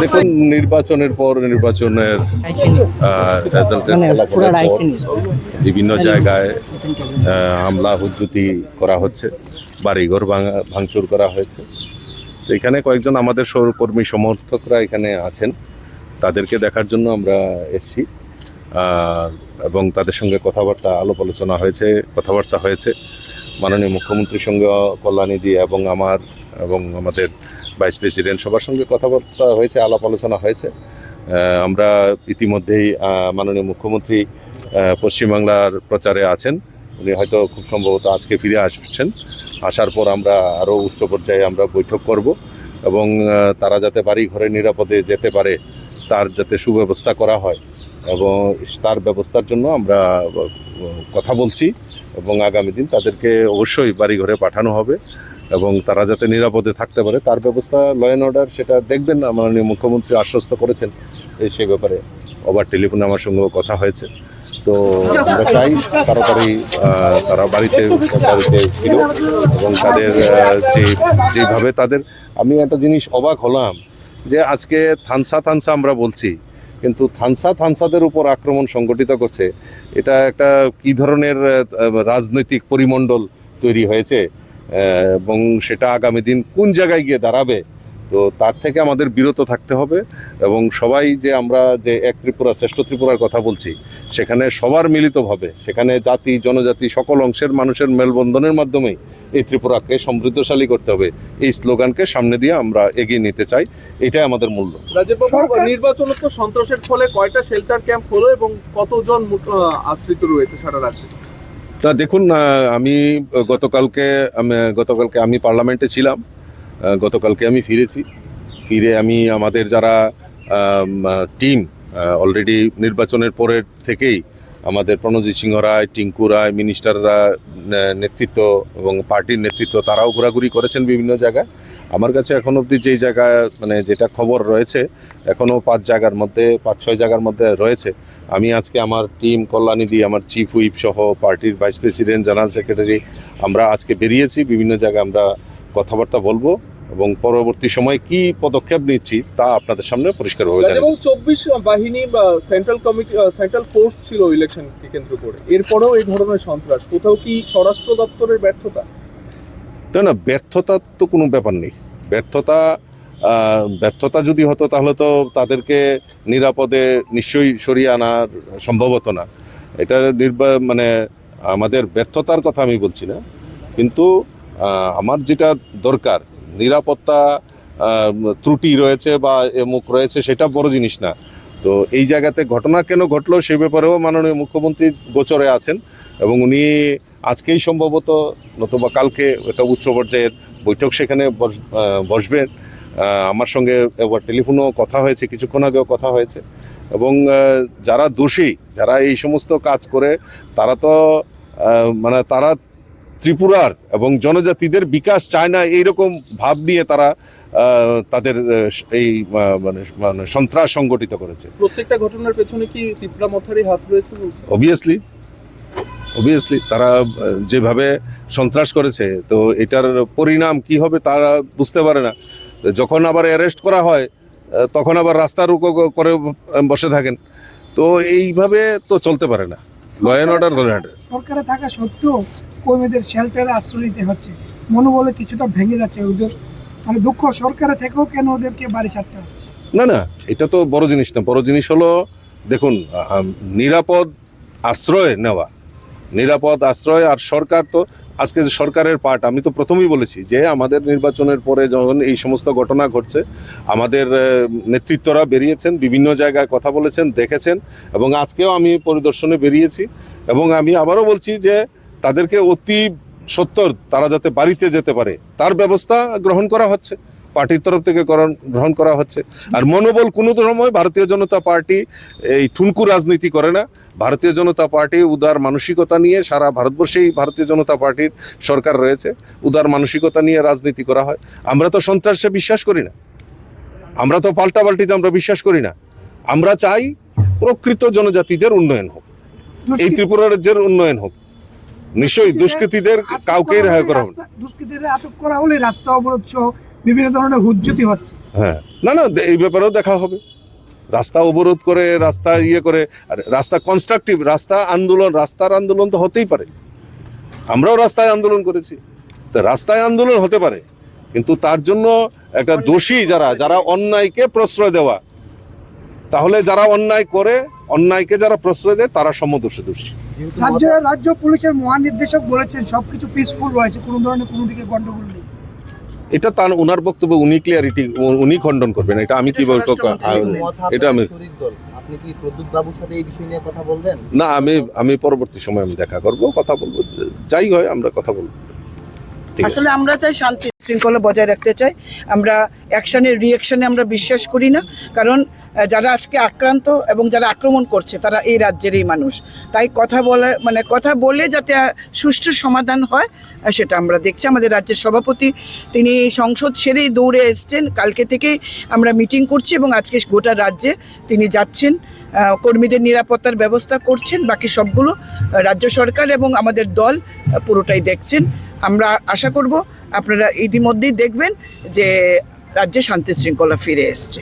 দেখুন, নির্বাচনের পর নির্বাচনের বিভিন্ন জায়গায় হামলা হুজ্জুতি করা হচ্ছে, বাড়িঘর ভাঙচুর করা হয়েছে। তো এখানে কয়েকজন আমাদের সহকর্মী সমর্থকরা এখানে আছেন, তাদেরকে দেখার জন্য আমরা এসেছি এবং তাদের সঙ্গে আলাপ আলোচনা হয়েছে, কথাবার্তা হয়েছে। মাননীয় মুখ্যমন্ত্রীর সঙ্গে কল্যাণীদি এবং আমাদের ভাইস প্রেসিডেন্ট সবার সঙ্গে কথাবার্তা হয়েছে, আলাপ আলোচনা হয়েছে। আমরা ইতিমধ্যেই মাননীয় মুখ্যমন্ত্রী পশ্চিমবাংলার প্রচারে আছেন, উনি হয়তো খুব সম্ভবত আজকে ফিরে আসছেন। আসার পর আমরা আরও উচ্চ পর্যায়ে আমরা বৈঠক করব এবং তারা যাতে বাড়ি ঘরে নিরাপদে যেতে পারে তার যাতে সুব্যবস্থা করা হয় এবং তার ব্যবস্থার জন্য আমরা কথা বলছি এবং আগামী দিন তাদেরকে অবশ্যই বাড়ি ঘরে পাঠানো হবে এবং তারা যাতে নিরাপদে থাকতে পারে তার ব্যবস্থা, ল অ্যান্ড অর্ডার সেটা দেখবেন। মাননীয় মুখ্যমন্ত্রী আশ্বস্ত করেছেন সে ব্যাপারে, ওভার টেলিফোনে আমার সঙ্গেও কথা হয়েছে। তো আমরা চাই তাড়াতাড়ি তারা বাড়িতে ফিরো এবং তাদের যেভাবে তাদের, আমি একটা জিনিস অবাক হলাম যে আজকে থানসা আমরা বলছি, কিন্তু থানসাদের উপর আক্রমণ সংগঠিত করছে। এটা একটা কী ধরনের রাজনৈতিক পরিমণ্ডল তৈরি হয়েছে এবং সেটা আগামী দিন কোন জায়গায় গিয়ে দাঁড়াবে। তো তার থেকে আমাদের বিরত থাকতে হবে এবং সবাই যে আমরা যে এক ত্রিপুরা শ্রেষ্ঠ ত্রিপুরার কথা বলছি, সেখানে সবার মিলিতভাবে, সেখানে জাতি জনজাতি সকল অংশের মানুষের মেলবন্ধনের মাধ্যমেই এই ত্রিপুরাকে সমৃদ্ধশালী করতে হবে, এই স্লোগানকে সামনে দিয়ে আমরা এগিয়ে নিতে চাই। এটাই আমাদের মূল্য। নির্বাচন তো সন্ত্রাসের ফলে কয়টা শেল্টার ক্যাম্প হলো এবং কতজন আশ্রিত রয়েছে সারা রাজ্যে? তা দেখুন, আমি গতকালকে আমি পার্লামেন্টে ছিলাম, গতকালকে আমি ফিরে আমি আমাদের যারা টিম অলরেডি নির্বাচনের পরের থেকেই আমাদের প্রণজিৎ সিংহ রায়, টিঙ্কু রায়, মিনিস্টাররা নেতৃত্ব এবং পার্টির নেতৃত্ব তারাও ঘোরাঘুরি করেছেন বিভিন্ন জায়গায়। আমার কাছে এখন অবধি যেই জায়গায় যেটা খবর রয়েছে, এখনও 5-6 জায়গার মধ্যে রয়েছে। আমি আজকে আমার টিম কল্যাণীদি, আমার চিফ হুইপ সহ পার্টির ভাইস প্রেসিডেন্ট, জেনারেল সেক্রেটারি, আমরা আজকে বেরিয়েছি। বিভিন্ন জায়গায় আমরা কথাবার্তা বলবো এবং পরবর্তী সময়ে কি পদক্ষেপ নিচ্ছি তা আপনাদের সামনে পরিষ্কারভাবে জানাবো। এবং 24 বাহিনী বা সেন্ট্রাল ফোর্স ছিল ইলেকশনকে কেন্দ্র করে, এরপরেও এই ধরনের সন্ত্রাস, কোথাও কি স্বরাষ্ট্র দপ্তরের ব্যর্থতা? না, ব্যর্থতা তো কোনো ব্যাপার নেই। ব্যর্থতা যদি হতো তাহলে তো তাদেরকে নিরাপদে নিশ্চয়ই সরিয়ে আনার সম্ভব হতো না। এটা আমাদের ব্যর্থতার কথা আমি বলছি না, কিন্তু আমার যেটা দরকার, নিরাপত্তা ত্রুটি রয়েছে বা এমুক রয়েছে, সেটা বড় জিনিস না। তো এই জায়গাতে ঘটনা কেন ঘটলো সে ব্যাপারেও মাননীয় মুখ্যমন্ত্রী গোচরে আছেন এবং উনি আজকেই সম্ভবত নতুবা কালকে একটা উচ্চ পর্যায়ের বৈঠক সেখানে বসবেন। আমার সঙ্গে একবার টেলিফোনেও কথা হয়েছে, কিছুক্ষণ আগেও কথা হয়েছে। এবং যারা দোষী, যারা এই সমস্ত কাজ করে, তারা তো তারা ত্রিপুরার এবং জনজাতিদের বিকাশ চায় না, এইরকম ভাব নিয়ে তারা তাদের এই সন্ত্রাস সংগঠিত করেছে। প্রত্যেকটা ঘটনার পেছনে কি ত্রিপুরা মথারি হাত রয়েছে? অবভিয়াসলি তারা যেভাবে সন্ত্রাস করেছে, তো এটার পরিণাম কি হবে তারা বুঝতে পারে না। যখন আবার অ্যারেস্ট করা হয় তখন আবার রাস্তা রুকো করে বসে থাকেন। তো এইভাবে তো চলতে পারে না। ল অ্যান্ড অর্ডার সরকারে থাকা সত্ত্বেও কর্মীদের শেল্টারে আশ্রয় নিতে হচ্ছে, মনোবলে কিছুটা ভেঙে যাচ্ছে ওদের, দুঃখ সরকারে থেকেও কেন ওদেরকে বাড়ি ছাড়তে হচ্ছে? না, এটা তো বড় জিনিস না। বড় জিনিস হলো, দেখুন, নিরাপদ আশ্রয় নেওয়া, আর সরকার তো আজকে সরকারের পার্ট। আমি তো প্রথমেই বলেছি যে আমাদের নির্বাচনের পরে যখন এই সমস্ত ঘটনা ঘটছে, আমাদের নেতৃত্বরা বেরিয়েছেন, বিভিন্ন জায়গায় কথা বলেছেন, দেখেছেন এবং আজকেও আমি পরিদর্শনে বেরিয়েছি এবং আমি আবারও বলছি যে তাদেরকে অতি সত্বর তারা যাতে বাড়িতে যেতে পারে তার ব্যবস্থা গ্রহণ করা হচ্ছে, পার্টির তরফ থেকে গ্রহণ করা হচ্ছে। আর মনোবল কোনো সময় ভারতীয় জনতা পার্টি এই ঠুনকু রাজনীতি করে না। ভারতীয় জনতা পার্টি উদার মানসিকতা নিয়ে, সারা ভারতবর্ষেই ভারতীয় জনতা পার্টির সরকার রয়েছে, উদার মানসিকতা নিয়ে রাজনীতি করা হয়। আমরা তো সন্ত্রাসে বিশ্বাস করি না, আমরা তো পাল্টাপাল্টিতে আমরা বিশ্বাস করি না। আমরা চাই প্রকৃত জনজাতিদের উন্নয়ন হোক, এই ত্রিপুরা রাজ্যের উন্নয়ন হোক। নিশ্চয়ই দুষ্কৃতীদের কাউকেই রেহাই করা হবে না। দুষ্কৃতীদের আটক করা হলে রাস্তা অবরোধ সহ বিভিন্ন ধরনের হুজ্জতি হচ্ছে। হ্যাঁ, না না, এই ব্যাপারেও দেখা হবে। রাস্তা অবরোধ করে, রাস্তা করে, আর রাস্তা কনস্ট্রাকটিভ, রাস্তার আন্দোলন তো হতেই পারে। আমরাও রাস্তায় আন্দোলন করেছি, তা রাস্তায় আন্দোলন হতে পারে, কিন্তু তার জন্য একটা দোষী যারা অন্যায়কে প্রশ্রয় দেওয়া, তাহলে যারা অন্যায় করে, অন্যায়কে যারা প্রশ্রয় দেয়, তারা সমদোষে দোষী। রাজ্য পুলিশের মহানির্দেশক বলেছেন সবকিছু পিসফুল রয়েছে, কোনো ধরনের কোনো দিকে গন্ডগোল নেই। এটা তার ওনার বক্তব্য, উনি খণ্ডন করবেন। এটা আমি কি বলবো? এটা আমি আপনি কি প্রদ্যুৎ বাবুর সাথে এই বিষয় নিয়ে কথা বলবেন? না, আমি পরবর্তী সময় আমি দেখা করব, কথা বলবো, যাই হয় আমরা কথা বলবো। আসলে আমরা চাই শান্তি শৃঙ্খলা বজায় রাখতে চাই। আমরা অ্যাকশনের রিঅ্যাকশনে আমরা বিশ্বাস করি না, কারণ যারা আজকে আক্রান্ত এবং যারা আক্রমণ করছে তারা এই রাজ্যেরই মানুষ। তাই কথা বলে যাতে সুষ্ঠু সমাধান হয় সেটা আমরা দেখছি। আমাদের রাজ্যের সভাপতি তিনি সংসদ সেরেই দৌড়ে এসছেন, কালকে থেকেই আমরা মিটিং করছি এবং আজকে গোটা রাজ্যে তিনি যাচ্ছেন, কর্মীদের নিরাপত্তার ব্যবস্থা করছেন। বাকি সবগুলো রাজ্য সরকার এবং আমাদের দল পুরোটাই দেখছেন। আমরা আশা করব আপনারা ইতিমধ্যেই দেখবেন যে রাজ্যে শান্তি শৃঙ্খলা ফিরে এসছে।